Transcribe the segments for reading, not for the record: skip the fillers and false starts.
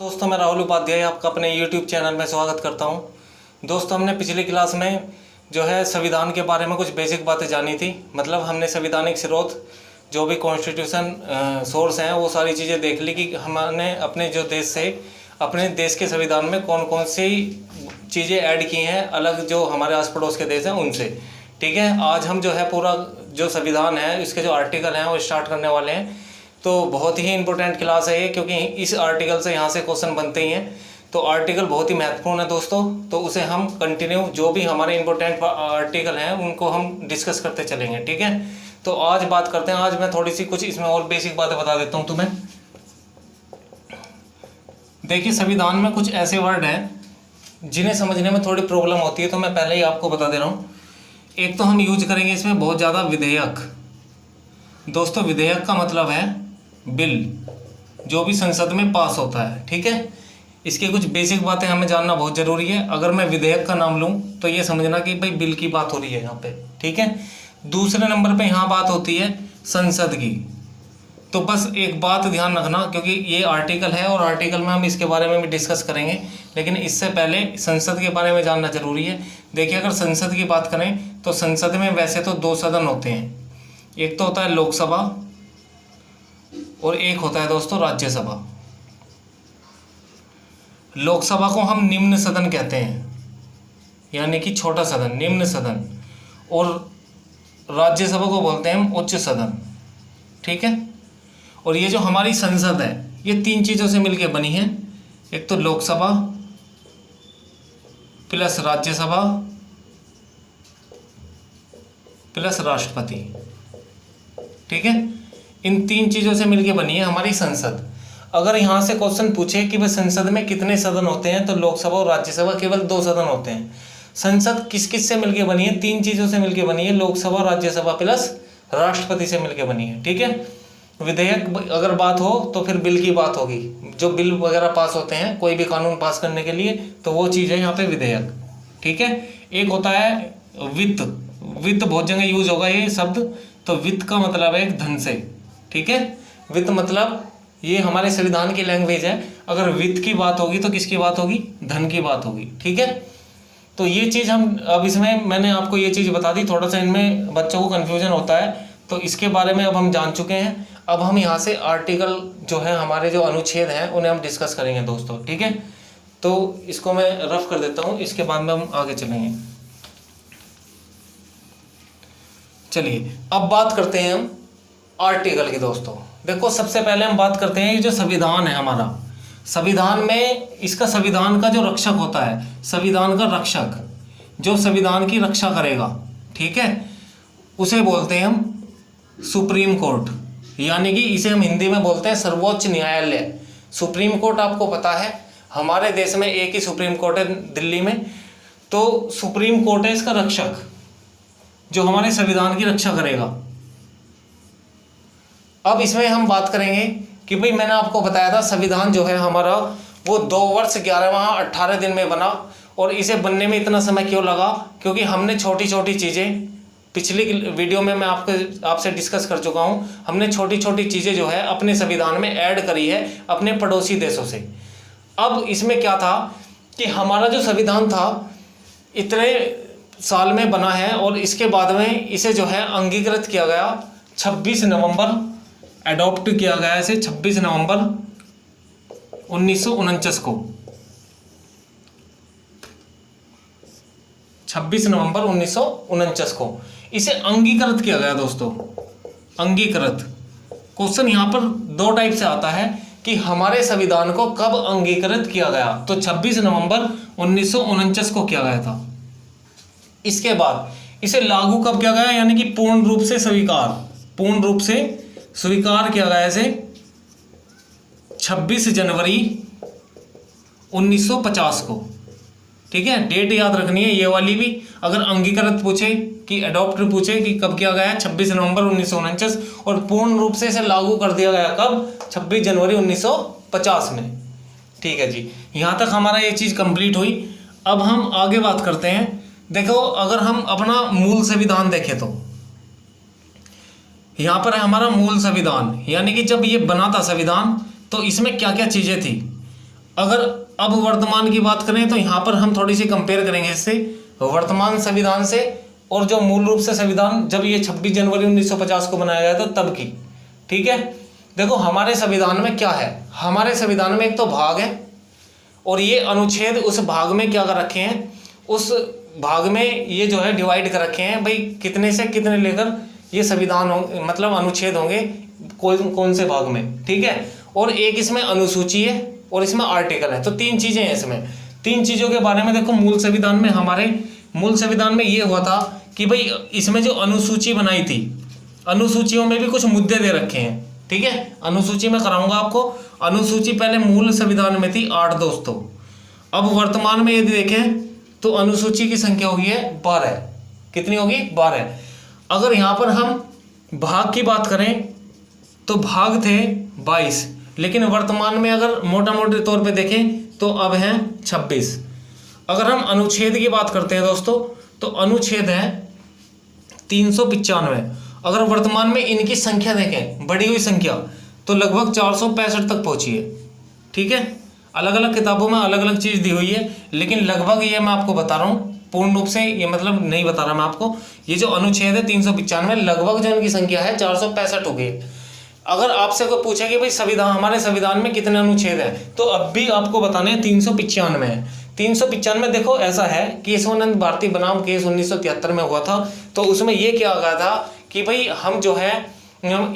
दोस्तों, मैं राहुल उपाध्याय आपका अपने YouTube चैनल में स्वागत करता हूं। दोस्तों, हमने पिछली क्लास में जो है संविधान के बारे में कुछ बेसिक बातें जानी थी। मतलब हमने संवैधानिक स्रोत जो भी कॉन्स्टिट्यूशन सोर्स हैं वो सारी चीज़ें देख ली कि हमने अपने जो देश से अपने देश के संविधान में कौन कौन सी चीज़ें ऐड की हैं अलग जो हमारे आस पड़ोस के देश हैं उनसे। ठीक है, आज हम जो है पूरा जो संविधान है इसके जो आर्टिकल हैं वो स्टार्ट करने वाले हैं। तो बहुत ही इंपॉर्टेंट क्लास है ये, क्योंकि इस आर्टिकल से यहाँ से क्वेश्चन बनते ही हैं। तो आर्टिकल बहुत ही महत्वपूर्ण है दोस्तों, तो उसे हम कंटिन्यू जो भी हमारे इंपॉर्टेंट आर्टिकल हैं उनको हम डिस्कस करते चलेंगे। ठीक है, तो आज बात करते हैं। आज मैं थोड़ी सी कुछ इसमें और बेसिक बातें बता देता हूँ तुम्हें। देखिए, संविधान में कुछ ऐसे वर्ड हैं जिन्हें समझने में थोड़ी प्रॉब्लम होती है, तो मैं पहले ही आपको बता दे रहा हूँ। एक तो हम यूज करेंगे इसमें बहुत ज़्यादा विधेयक। दोस्तों, विधेयक का मतलब है बिल जो भी संसद में पास होता है। ठीक है, इसके कुछ बेसिक बातें हमें जानना बहुत ज़रूरी है। अगर मैं विधेयक का नाम लूँ तो ये समझना कि भाई बिल की बात हो रही है यहाँ पे। ठीक है, दूसरे नंबर पे यहाँ बात होती है संसद की। तो बस एक बात ध्यान रखना, क्योंकि ये आर्टिकल है और आर्टिकल में हम इसके बारे में भी डिस्कस करेंगे, लेकिन इससे पहले संसद के बारे में जानना जरूरी है। देखिए, अगर संसद की बात करें तो संसद में वैसे तो दो सदन होते हैं। एक तो होता है लोकसभा और एक होता है दोस्तों राज्यसभा। लोकसभा को हम निम्न सदन कहते हैं, यानी कि छोटा सदन, निम्न सदन। और राज्यसभा को बोलते हैं हम उच्च सदन। ठीक है, और ये जो हमारी संसद है ये तीन चीज़ों से मिलकर बनी है। एक तो लोकसभा प्लस राज्यसभा प्लस राष्ट्रपति। ठीक है, इन तीन चीज़ों से मिलकर बनी है हमारी संसद। अगर यहाँ से क्वेश्चन पूछे कि भाई संसद में कितने सदन होते हैं, तो लोकसभा और राज्यसभा केवल दो सदन होते हैं। संसद किस किस से मिलकर बनी है? तीन चीज़ों से मिलकर बनी है, लोकसभा, राज्यसभा प्लस राष्ट्रपति से मिलकर बनी है। ठीक है, विधेयक अगर बात हो तो फिर बिल की बात होगी। जो बिल वगैरह पास होते हैं कोई भी कानून पास करने के लिए, तो वो चीज़ है यहाँ पे विधेयक। ठीक है, एक होता है वित्त। वित्त बहुत जगह यूज होगा ये शब्द। तो वित्त का मतलब है धन से। ठीक है, वित्त मतलब ये हमारे संविधान की लैंग्वेज है। अगर वित्त की बात होगी तो किसकी बात होगी? धन की बात होगी। ठीक है, तो ये चीज़ हम अब इसमें मैंने आपको ये चीज़ बता दी। थोड़ा सा इनमें बच्चों को कन्फ्यूजन होता है, तो इसके बारे में अब हम जान चुके हैं। अब हम यहाँ से आर्टिकल जो है हमारे जो अनुच्छेद हैं उन्हें हम डिस्कस करेंगे दोस्तों। ठीक है, तो इसको मैं रफ कर देता हूँ, इसके बाद में हम आगे चलेंगे। चलिए, अब बात करते हैं हम आर्टिकल की। दोस्तों देखो, सबसे पहले हम बात करते हैं ये जो संविधान है हमारा। संविधान में इसका संविधान का जो रक्षक होता है, संविधान का रक्षक जो संविधान की रक्षा करेगा, ठीक है, उसे बोलते हैं हम सुप्रीम कोर्ट, यानी कि इसे हम हिंदी में बोलते हैं सर्वोच्च न्यायालय। सुप्रीम कोर्ट आपको पता है हमारे देश में एक ही सुप्रीम कोर्ट है दिल्ली में। तो सुप्रीम कोर्ट है इसका रक्षक जो हमारे संविधान की रक्षा करेगा। अब इसमें हम बात करेंगे कि भाई मैंने आपको बताया था संविधान जो है हमारा वो 2 वर्ष 11 माह 18 दिन में बना। और इसे बनने में इतना समय क्यों लगा? क्योंकि हमने छोटी छोटी चीज़ें पिछली वीडियो में मैं आपसे डिस्कस कर चुका हूँ। हमने छोटी छोटी चीज़ें जो है अपने संविधान में ऐड करी है अपने पड़ोसी देशों से। अब इसमें क्या था कि हमारा जो संविधान था इतने साल में बना है और इसके बाद में इसे जो है अंगीकृत किया गया 26 नवंबर, एडॉप्ट किया गया इसे 26 नवंबर 1949 को। 26 नवंबर 1949 को इसे अंगीकृत किया गया दोस्तों। अंगीकृत क्वेश्चन यहाँ पर 2 टाइप से आता है कि हमारे संविधान को कब अंगीकृत किया गया, तो 26 नवंबर 1949 को किया गया था। इसके बाद इसे लागू कब किया गया, यानी कि पूर्ण रूप से स्वीकार किया गया इसे 26 जनवरी 1950 को। ठीक है, डेट याद रखनी है ये वाली भी। अगर अंगीकृत पूछे कि एडॉप्ट पूछे कि कब किया गया है, 26 नवंबर 1949। और पूर्ण रूप से इसे लागू कर दिया गया कब? 26 जनवरी 1950 में। ठीक है जी, यहाँ तक हमारा ये चीज़ कंप्लीट हुई। अब हम आगे बात करते हैं। देखो, अगर हम अपना मूल संविधान देखें तो यहाँ पर है हमारा मूल संविधान, यानी कि जब ये बना था संविधान तो इसमें क्या क्या चीज़ें थी। अगर अब वर्तमान की बात करें तो यहाँ पर हम थोड़ी सी कंपेयर करेंगे इससे, वर्तमान संविधान से, और जो मूल रूप से संविधान जब ये 26 जनवरी 1950 को बनाया गया था तब की। ठीक है, देखो हमारे संविधान में क्या है, हमारे संविधान में एक तो भाग है और ये अनुच्छेद उस भाग में क्या कर रखे हैं, उस भाग में ये जो है डिवाइड कर रखे हैं भाई कितने से कितने लेकर ये संविधान होंगे, मतलब अनुच्छेद होंगे कौन कौन से भाग में। ठीक है, और एक इसमें अनुसूची है और इसमें आर्टिकल है, तो 3 चीजें हैं इसमें। 3 चीजों के बारे में देखो, मूल संविधान में, हमारे मूल संविधान में ये हुआ था कि भाई इसमें जो अनुसूची बनाई थी, अनुसूचियों में भी कुछ मुद्दे दे रखे हैं। ठीक है, अनुसूची में कराऊंगा आपको। अनुसूची पहले मूल संविधान में थी 8 दोस्तों, अब वर्तमान में यदि देखें तो अनुसूची की संख्या होगी है 12। कितनी होगी? 12। अगर यहाँ पर हम भाग की बात करें तो भाग थे 22, लेकिन वर्तमान में अगर मोटा मोटे तौर पे देखें तो अब हैं 26। अगर हम अनुच्छेद की बात करते हैं दोस्तों तो अनुच्छेद है 395। अगर वर्तमान में इनकी संख्या देखें, बढ़ी हुई संख्या, तो लगभग 465 तक पहुंची है। ठीक है, अलग अलग किताबों में अलग अलग चीज़ दी हुई है, लेकिन लगभग ये मैं आपको बता रहा हूँ, पूर्ण रूप से ये मतलब नहीं बता रहा मैं आपको। ये जो अनुच्छेद है 395, लगभग जो इनकी संख्या है 465 हो गई है। अगर आपसे कोई पूछे कि भाई संविधान, हमारे संविधान में कितने अनुच्छेद हैं, तो अब भी आपको बताने हैं 395 है। 395 देखो ऐसा है कि केशवानंद भारती बनाम केस 1973 में हुआ था, तो उसमें ये क्या कहा था कि भाई हम जो है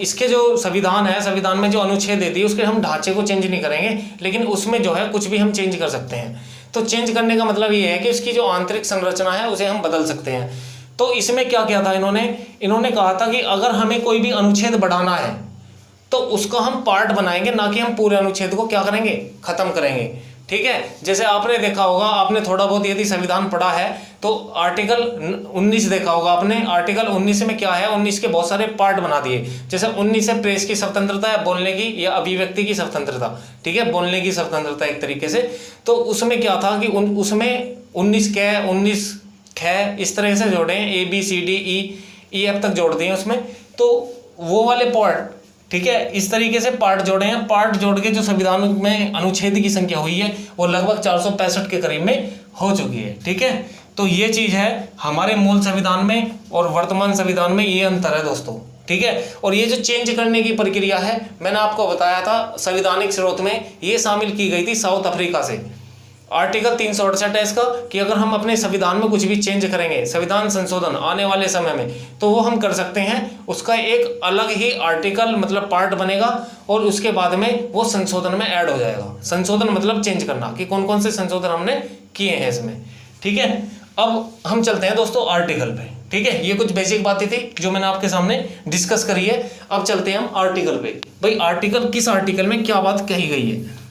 इसके जो संविधान है, संविधान में जो अनुच्छेद देती है उसके हम ढांचे को चेंज नहीं करेंगे, लेकिन उसमें जो है कुछ भी हम चेंज कर सकते हैं। तो चेंज करने का मतलब ये है कि उसकी जो आंतरिक संरचना है उसे हम बदल सकते हैं। तो इसमें क्या किया था इन्होंने कहा था कि अगर हमें कोई भी अनुच्छेद बढ़ाना है तो उसको हम पार्ट बनाएंगे, ना कि हम पूरे अनुच्छेद को क्या करेंगे, खत्म करेंगे। ठीक है, जैसे आपने देखा होगा, आपने थोड़ा बहुत यदि संविधान पढ़ा है तो आर्टिकल 19 देखा होगा आपने। आर्टिकल 19 में क्या है, 19 के बहुत सारे पार्ट बना दिए। जैसे 19 है प्रेस की स्वतंत्रता है, बोलने की या अभिव्यक्ति की स्वतंत्रता। ठीक है, बोलने की स्वतंत्रता एक तरीके से। तो उसमें क्या था कि उसमें 19 क 19 ख इस तरह से जोड़े हैं, ABCDE तक जोड़ दिए उसमें, तो वो वाले पार्ट। ठीक है, इस तरीके से पार्ट जोड़े हैं। पार्ट जोड़ के जो संविधान में अनुच्छेद की संख्या हुई है वो लगभग 465 के करीब में हो चुकी है। ठीक है, तो ये चीज है हमारे मूल संविधान में और वर्तमान संविधान में, ये अंतर है दोस्तों। ठीक है, और ये जो चेंज करने की प्रक्रिया है, मैंने आपको बताया था संवैधानिक स्रोत में ये शामिल की गई थी साउथ अफ्रीका से। आर्टिकल 368 है इसका कि अगर हम अपने संविधान में कुछ भी चेंज करेंगे, संविधान संशोधन आने वाले समय में, तो वो हम कर सकते हैं। उसका एक अलग ही आर्टिकल मतलब पार्ट बनेगा और उसके बाद में वो संशोधन में ऐड हो जाएगा। संशोधन मतलब चेंज करना, कि कौन कौन से संशोधन हमने किए हैं इसमें। ठीक है, अब हम चलते हैं दोस्तों आर्टिकल पे। ठीक है, ये कुछ बेसिक बातें थी जो मैंने आपके सामने डिस्कस करी है। अब चलते हैं हम आर्टिकल पे। भाई आर्टिकल, किस आर्टिकल में क्या बात कही गई है।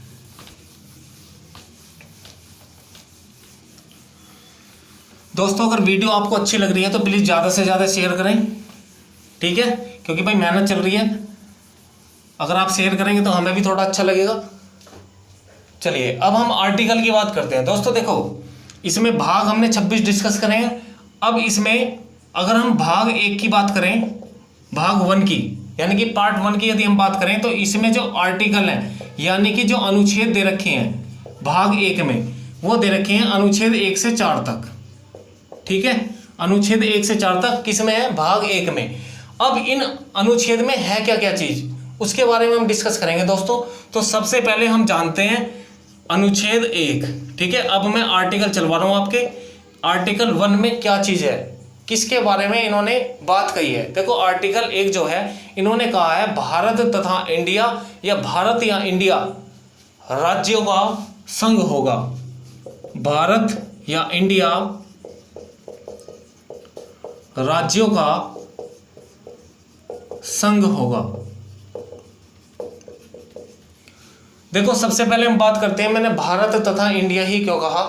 दोस्तों अगर वीडियो आपको अच्छी लग रही है तो प्लीज़ ज़्यादा से ज़्यादा शेयर करें। ठीक है, क्योंकि भाई मेहनत चल रही है, अगर आप शेयर करेंगे तो हमें भी थोड़ा अच्छा लगेगा। चलिए अब हम आर्टिकल की बात करते हैं। दोस्तों देखो, इसमें भाग हमने 26 डिस्कस करे हैं। अब इसमें अगर हम भाग 1 की बात करें, भाग 1 की यानी कि पार्ट 1 की यदि हम बात करें, तो इसमें जो आर्टिकल हैं यानी कि जो अनुच्छेद दे रखे हैं भाग 1 में, वो दे रखे हैं अनुच्छेद 1 से 4 तक। ठीक है, अनुच्छेद 1 से 4 तक किस में है, भाग 1 में। अब इन अनुच्छेद में है क्या क्या चीज, उसके बारे में हम डिस्कस करेंगे दोस्तों। तो सबसे पहले हम जानते हैं अनुच्छेद 1। ठीक है, अब मैं आर्टिकल चलवा रहा हूं आपके। आर्टिकल 1 में क्या चीज है, किसके बारे में इन्होंने बात कही है। देखो आर्टिकल 1 जो है, इन्होंने कहा है भारत तथा इंडिया या भारत या इंडिया राज्यों का संघ होगा। भारत या इंडिया राज्यों का संघ होगा। देखो सबसे पहले हम बात करते हैं, मैंने भारत तथा इंडिया ही क्यों कहा।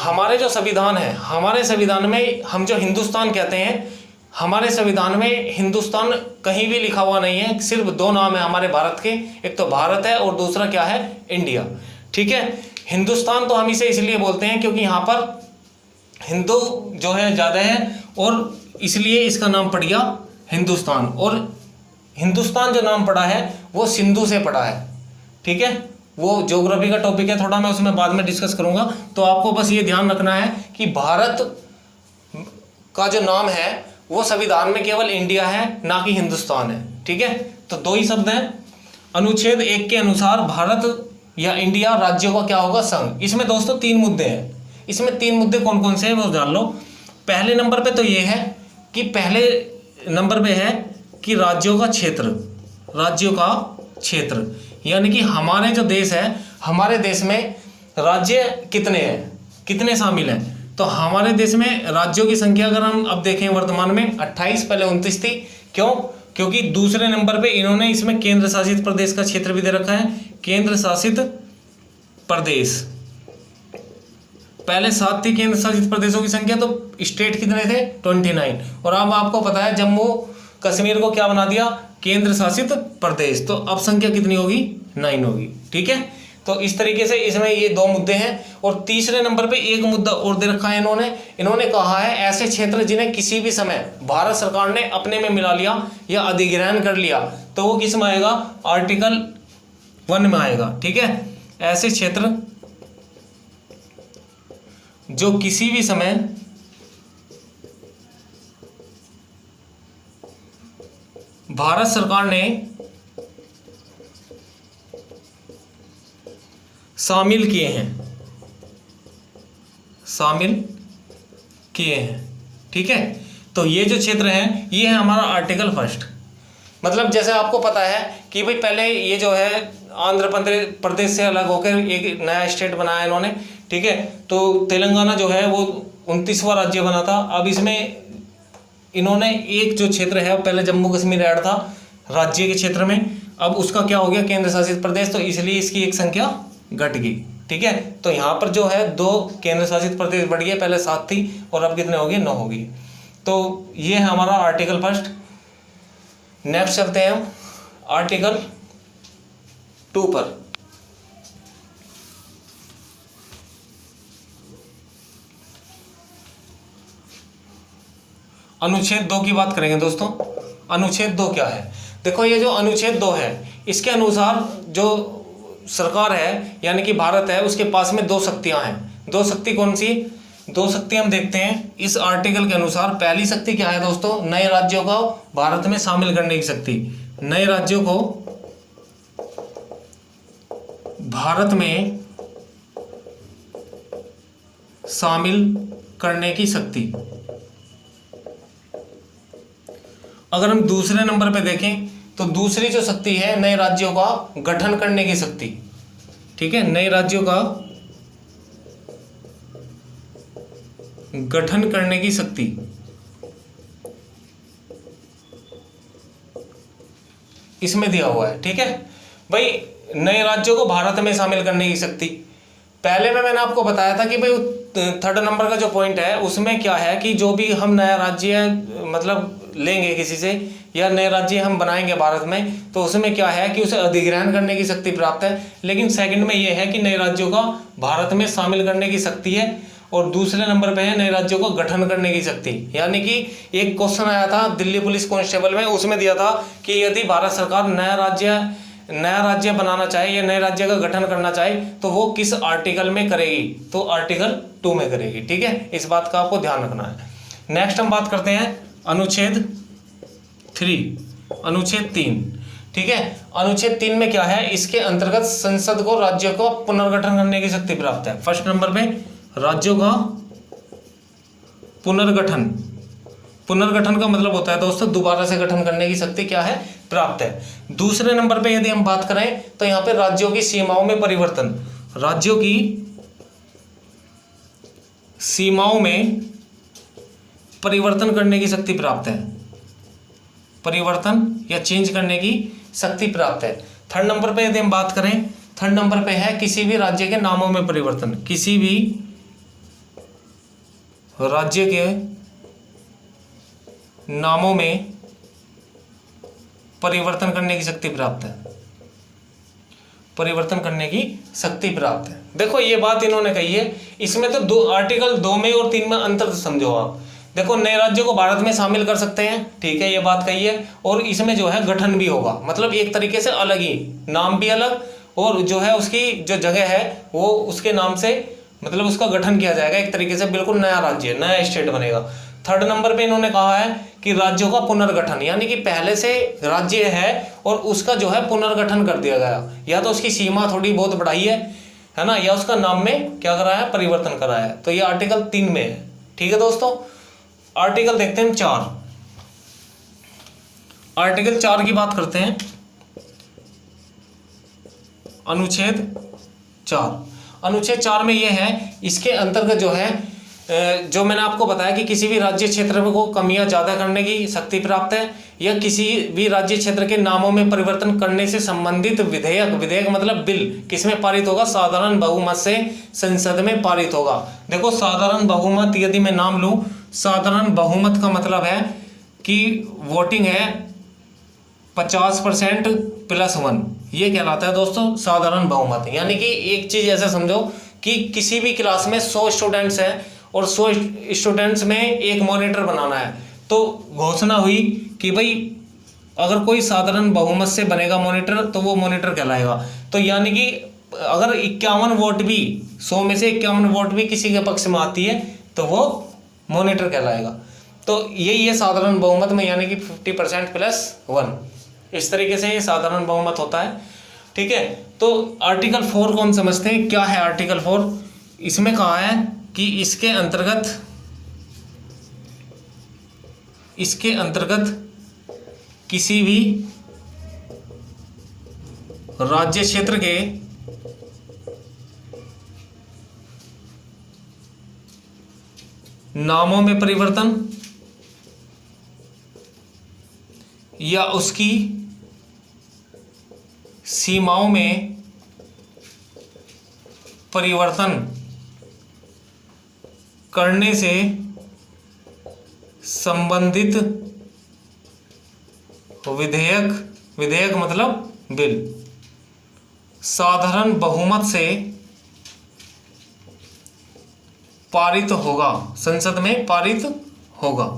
हमारे जो संविधान है, हमारे संविधान में हम जो हिंदुस्तान कहते हैं, हमारे संविधान में हिंदुस्तान कहीं भी लिखा हुआ नहीं है, सिर्फ 2 नाम है हमारे भारत के, एक तो भारत है और दूसरा क्या है, इंडिया। ठीक है, हिंदुस्तान तो हम इसे इसलिए बोलते हैं क्योंकि यहाँ पर हिंदू जो है ज़्यादा है और इसलिए इसका नाम पड़ गया हिंदुस्तान। और हिंदुस्तान जो नाम पड़ा है वो सिंधु से पड़ा है। ठीक है, वो ज्योग्राफी का टॉपिक है थोड़ा, मैं उसमें बाद में डिस्कस करूंगा। तो आपको बस ये ध्यान रखना है कि भारत का जो नाम है वो संविधान में केवल इंडिया है, ना कि हिंदुस्तान है। ठीक है, तो दो ही शब्द हैं। अनुच्छेद 1 के अनुसार भारत या इंडिया राज्यों का क्या होगा, संघ। इसमें दोस्तों 3 मुद्दे हैं। इसमें 3 मुद्दे कौन कौन से हैं वो जान लो। पहले नंबर पे तो ये है कि राज्यों का क्षेत्र, राज्यों का क्षेत्र, यानी कि हमारे जो देश है, हमारे देश में राज्य कितने हैं, कितने शामिल हैं। तो हमारे देश में राज्यों की संख्या अगर हम अब देखें वर्तमान में 28, पहले 29 थी। क्यों? क्योंकि दूसरे नंबर पे इन्होंने इसमें केंद्र शासित प्रदेश का क्षेत्र भी दे रखा है, केंद्र शासित प्रदेश। पहले 7 थी केंद्र शासित प्रदेशों की संख्या, तो स्टेट कितने थे, 29। और अब आपको पता है जम्मू कश्मीर को क्या बना दिया, केंद्र शासित प्रदेश। तो अब संख्या कितनी होगी, 9 होगी। ठीक है, तो इस तरीके से इसमें ये 2 मुद्दे हैं। और तीसरे नंबर पे एक मुद्दा और दे रखा है इन्होंने कहा है ऐसे क्षेत्र जिन्हें किसी भी समय भारत सरकार ने अपने में मिला लिया या अधिग्रहण कर लिया, तो वो किस में आएगा, आर्टिकल 1 में आएगा। ठीक है, ऐसे क्षेत्र जो किसी भी समय भारत सरकार ने शामिल किए हैं। ठीक है, तो ये जो क्षेत्र है ये है हमारा आर्टिकल 1। मतलब जैसे आपको पता है कि भाई पहले ये जो है आंध्र प्रदेश से अलग होकर एक नया स्टेट बनाया इन्होंने। ठीक है, तो तेलंगाना जो है वो 29वां राज्य बना था। अब इसमें इन्होंने एक जो क्षेत्र है पहले जम्मू कश्मीर ऐड था राज्य के क्षेत्र में, अब उसका क्या हो गया, केंद्र शासित प्रदेश। तो इसलिए इसकी एक संख्या घट गई। ठीक है, तो यहाँ पर जो है 2 केंद्र शासित प्रदेश बढ़ गए, पहले 7 थी और अब कितने हो गए, 9 हो गई। तो ये है हमारा आर्टिकल 1। नेक्स्ट चलते हैं हम आर्टिकल 2 पर। अनुच्छेद 2 की बात करेंगे दोस्तों। अनुच्छेद 2 क्या है, देखो ये जो अनुच्छेद 2 है इसके अनुसार जो सरकार है यानी कि भारत है, उसके पास में 2 शक्तियां हैं। 2 शक्ति कौन सी, 2 शक्ति हम देखते हैं इस आर्टिकल के अनुसार। पहली शक्ति क्या है दोस्तों, नए राज्यों को भारत में शामिल करने की शक्ति। नए राज्यों को भारत में शामिल करने की शक्ति। अगर हम दूसरे नंबर पे देखें तो दूसरी जो शक्ति है नए राज्यों का गठन करने की शक्ति। ठीक है, नए राज्यों का गठन करने की शक्ति। इसमें दिया हुआ है। ठीक है भाई, नए राज्यों को भारत में शामिल करने की शक्ति। पहले में मैंने आपको बताया था कि भाई 3rd नंबर का जो पॉइंट है उसमें क्या है कि जो भी हम नया राज्य मतलब लेंगे किसी से या नए राज्य हम बनाएंगे भारत में, तो उसमें क्या है कि उसे अधिग्रहण करने की शक्ति प्राप्त है। लेकिन सेकंड में ये है कि नए राज्यों का भारत में शामिल करने की शक्ति है। और दूसरे नंबर पे है नए राज्यों को गठन करने की शक्ति। यानी कि एक क्वेश्चन आया था दिल्ली पुलिस कांस्टेबल में, उसमें दिया था कि यदि भारत सरकार नया राज्य बनाना चाहे या नए राज्य का गठन करना चाहे तो वो किस आर्टिकल में करेगी, तो आर्टिकल 2 में करेगी। ठीक है, इस बात का आपको ध्यान रखना है। नेक्स्ट हम बात करते हैं अनुच्छेद 3। ठीक है, अनुच्छेद 3 में क्या है, इसके अंतर्गत संसद को राज्यों को पुनर्गठन करने की शक्ति प्राप्त है। फर्स्ट नंबर पे राज्यों का पुनर्गठन का मतलब होता है दोस्तों दोबारा से गठन करने की शक्ति क्या है, प्राप्त है। दूसरे नंबर पे यदि हम बात करें तो यहाँ पे राज्यों की सीमाओं में परिवर्तन, राज्यों की सीमाओं में परिवर्तन करने की शक्ति प्राप्त है, परिवर्तन या चेंज करने की शक्ति प्राप्त है। 3rd नंबर पे यदि हम बात करें, 3rd नंबर पे है किसी भी राज्य के नामों में परिवर्तन, किसी भी राज्य के नामों में परिवर्तन करने की शक्ति प्राप्त है, परिवर्तन करने की शक्ति प्राप्त है। देखो ये बात इन्होंने कही है, इसमें तो आर्टिकल 2 में और 3 में अंतर समझो आप। देखो नए राज्यों को भारत में शामिल कर सकते हैं, ठीक है, ये बात कही है, और इसमें जो है गठन भी होगा, मतलब एक तरीके से अलग ही, नाम भी अलग और जो है उसकी जो जगह है वो उसके नाम से मतलब उसका गठन किया जाएगा, एक तरीके से बिल्कुल नया राज्य, नया स्टेट बनेगा। थर्ड नंबर पे इन्होंने कहा है कि राज्यों का पुनर्गठन, यानी कि पहले से राज्य है और उसका जो है पुनर्गठन कर दिया गया, या तो उसकी सीमा थोड़ी बहुत बढ़ाई है ना, या उसका नाम में क्या करा है, परिवर्तन करा है। तो ये आर्टिकल 3 में है। ठीक है दोस्तों, आर्टिकल देखते हैं 4। आर्टिकल 4 की बात करते हैं, अनुच्छेद 4। अनुच्छेद 4 में ये है, इसके अंतर्गत जो है जो मैंने आपको बताया कि किसी भी राज्य क्षेत्र में को कमियां ज़्यादा करने की शक्ति प्राप्त है, या किसी भी राज्य क्षेत्र के नामों में परिवर्तन करने से संबंधित विधेयक, विधेयक मतलब बिल, किसमें पारित होगा, साधारण बहुमत से संसद में पारित होगा। देखो साधारण बहुमत यदि मैं नाम लूँ, साधारण बहुमत का मतलब है कि वोटिंग है 50% + 1, ये कहलाता है दोस्तों साधारण बहुमत। यानी कि एक चीज़ ऐसा समझो कि किसी भी क्लास में 100 स्टूडेंट्स हैं और 100 स्टूडेंट्स में एक मॉनिटर बनाना है, तो घोषणा हुई कि भाई अगर कोई साधारण बहुमत से बनेगा मॉनिटर तो वो मॉनिटर कहलाएगा। तो यानी कि अगर 51 वोट भी, 100 में से 51 वोट भी किसी के पक्ष में आती है तो वो मॉनिटर कहलाएगा। तो यही है साधारण बहुमत में, यानी कि 50% + 1, इस तरीके से ये साधारण बहुमत होता है। ठीक है, तो आर्टिकल 4 को हम समझते हैं। क्या है आर्टिकल 4? इसमें कहा है कि इसके अंतर्गत किसी भी राज्य क्षेत्र के नामों में परिवर्तन या उसकी सीमाओं में परिवर्तन करने से संबंधित विधेयक मतलब बिल साधारण बहुमत से पारित होगा, संसद में पारित होगा।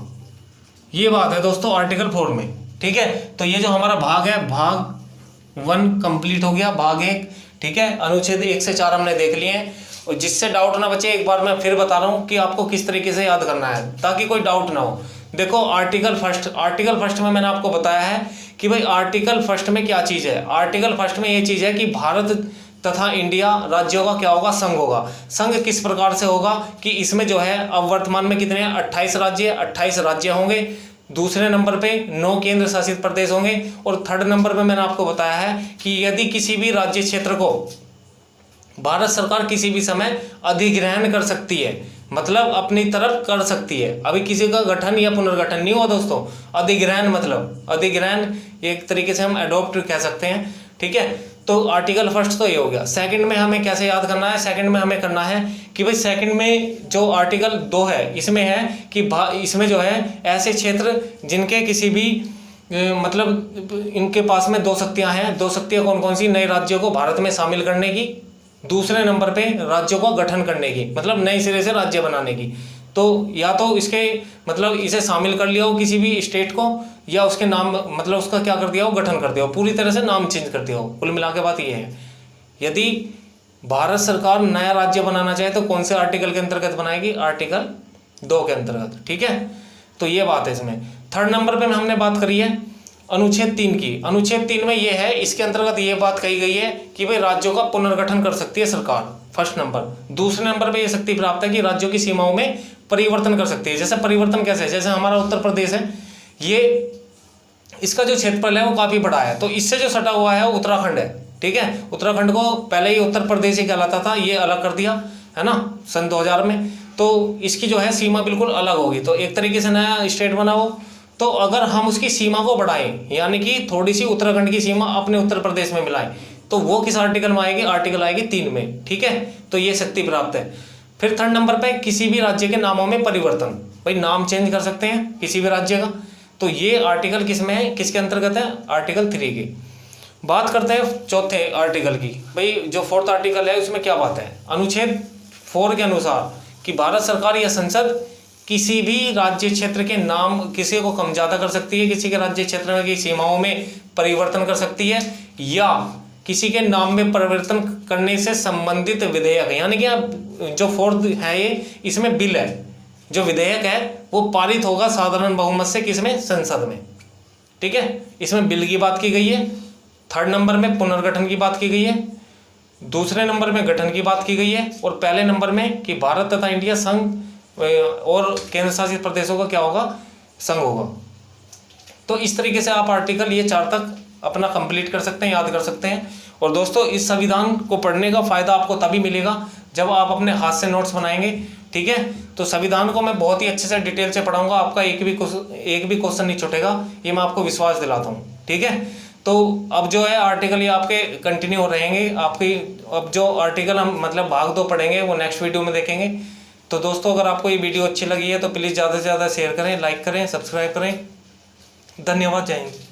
ये बात है दोस्तों आर्टिकल 4 में। ठीक है, तो ये जो हमारा भाग है, भाग 1 कंप्लीट हो गया, भाग 1। ठीक है, अनुच्छेद 1 से 4 हमने देख लिए हैं। और जिससे डाउट ना बचे, एक बार मैं फिर बता रहा हूँ कि आपको किस तरीके से याद करना है ताकि कोई डाउट ना हो। देखो आर्टिकल फर्स्ट में मैंने आपको बताया है कि भाई आर्टिकल फर्स्ट में क्या चीज़ है। आर्टिकल फर्स्ट में ये चीज़ है कि भारत तथा इंडिया राज्यों का क्या होगा, संघ होगा। संघ किस प्रकार से होगा कि इसमें जो है अब वर्तमान में कितने हैं, 28 राज्य होंगे। दूसरे नंबर पे 9 केंद्र शासित प्रदेश होंगे। और थर्ड नंबर पे मैंने आपको बताया है कि यदि किसी भी राज्य क्षेत्र को भारत सरकार किसी भी समय अधिग्रहण कर सकती है, मतलब अपनी तरफ कर सकती है। अभी किसी का गठन या पुनर्गठन नहीं हुआ दोस्तों, अधिग्रहण मतलब अधिग्रहण एक तरीके से हम अडॉप्ट कह सकते हैं। ठीक है, तो आर्टिकल फर्स्ट तो ये हो गया। सेकंड में हमें कैसे याद करना है, सेकंड में हमें करना है कि भाई सेकंड में जो आर्टिकल 2 है इसमें है कि इसमें जो है ऐसे क्षेत्र जिनके किसी भी मतलब इनके पास में 2 शक्तियां हैं। 2 शक्तियां कौन कौन सी, नए राज्यों को भारत में शामिल करने की, दूसरे नंबर पे राज्यों को गठन करने की, मतलब नए सिरे से राज्य बनाने की। तो या तो इसके मतलब इसे शामिल कर लिया हो किसी भी स्टेट को, या उसके नाम मतलब उसका क्या कर दिया हो, गठन कर दिया हो, पूरी तरह से नाम चेंज कर दिया हो। कुल मिला के बात ये है, यदि भारत सरकार नया राज्य बनाना चाहे तो कौन से आर्टिकल के अंतर्गत बनाएगी, आर्टिकल 2 के अंतर्गत। ठीक है, तो ये बात है इसमें। थर्ड नंबर पे हमने बात करी है अनुच्छेद 3 की। अनुच्छेद 3 में ये है, इसके अंतर्गत ये बात कही गई है कि भाई राज्यों का पुनर्गठन कर सकती है सरकार, फर्स्ट नंबर। दूसरे नंबर पे ये शक्ति प्राप्त है कि राज्यों की सीमाओं में परिवर्तन कर सकती है। जैसे परिवर्तन कैसे, जैसे हमारा उत्तर प्रदेश है, ये इसका जो क्षेत्रफल है वो काफ़ी बड़ा है, तो इससे जो सटा हुआ है वो उत्तराखंड है। ठीक है, उत्तराखंड को पहले ही उत्तर प्रदेश ही कहलाता था, ये अलग कर दिया है ना सन 2000 में। तो इसकी जो है सीमा बिल्कुल अलग होगी, तो एक तरीके से नया स्टेट बना हो। तो अगर हम उसकी सीमा को बढ़ाएं, यानी कि थोड़ी सी उत्तराखंड की सीमा अपने उत्तर प्रदेश में मिलाएं, तो वो किस आर्टिकल में आएगी, आर्टिकल आएगी 3 में। ठीक है, तो ये शक्ति प्राप्त है। फिर थर्ड नंबर पे किसी भी राज्य के नामों में परिवर्तन, भाई नाम चेंज कर सकते हैं किसी भी राज्य का, तो ये आर्टिकल किस में है, किसके अंतर्गत है, आर्टिकल 3 की। बात करते हैं चौथे आर्टिकल की। भाई जो 4th आर्टिकल है उसमें क्या बात है, अनुच्छेद 4 के अनुसार कि भारत सरकार या संसद किसी भी राज्य क्षेत्र के नाम किसी को कम ज़्यादा कर सकती है, किसी के राज्य क्षेत्र की सीमाओं में परिवर्तन कर सकती है, या किसी के नाम में परिवर्तन करने से संबंधित विधेयक, यानी कि आप जो फोर्थ है ये, इसमें बिल है, जो विधेयक है वो पारित होगा साधारण बहुमत से, किसमें, संसद में। ठीक है, इसमें बिल की बात की गई है। थर्ड नंबर में पुनर्गठन की बात की गई है, दूसरे नंबर में गठन की बात की गई है, और पहले नंबर में कि भारत तथा इंडिया संघ और केंद्र शासित प्रदेशों का क्या होगा, संघ होगा। तो इस तरीके से आप आर्टिकल ये 4 तक अपना कंप्लीट कर सकते हैं, याद कर सकते हैं। और दोस्तों इस संविधान को पढ़ने का फायदा आपको तभी मिलेगा जब आप अपने हाथ से नोट्स बनाएंगे। ठीक है, तो संविधान को मैं बहुत ही अच्छे से डिटेल से पढ़ाऊंगा, आपका एक भी क्वेश्चन नहीं छूटेगा, ये मैं आपको विश्वास दिलाता हूँ। ठीक है, तो अब जो है आर्टिकल ये आपके कंटिन्यू हो रहेंगे, आपकी अब जो आर्टिकल हम मतलब भाग 2 पढ़ेंगे वो नेक्स्ट वीडियो में देखेंगे। तो दोस्तों अगर आपको ये वीडियो अच्छी लगी है तो प्लीज़ ज़्यादा से ज़्यादा शेयर करें, लाइक करें, सब्सक्राइब करें। धन्यवाद, जय हिंद।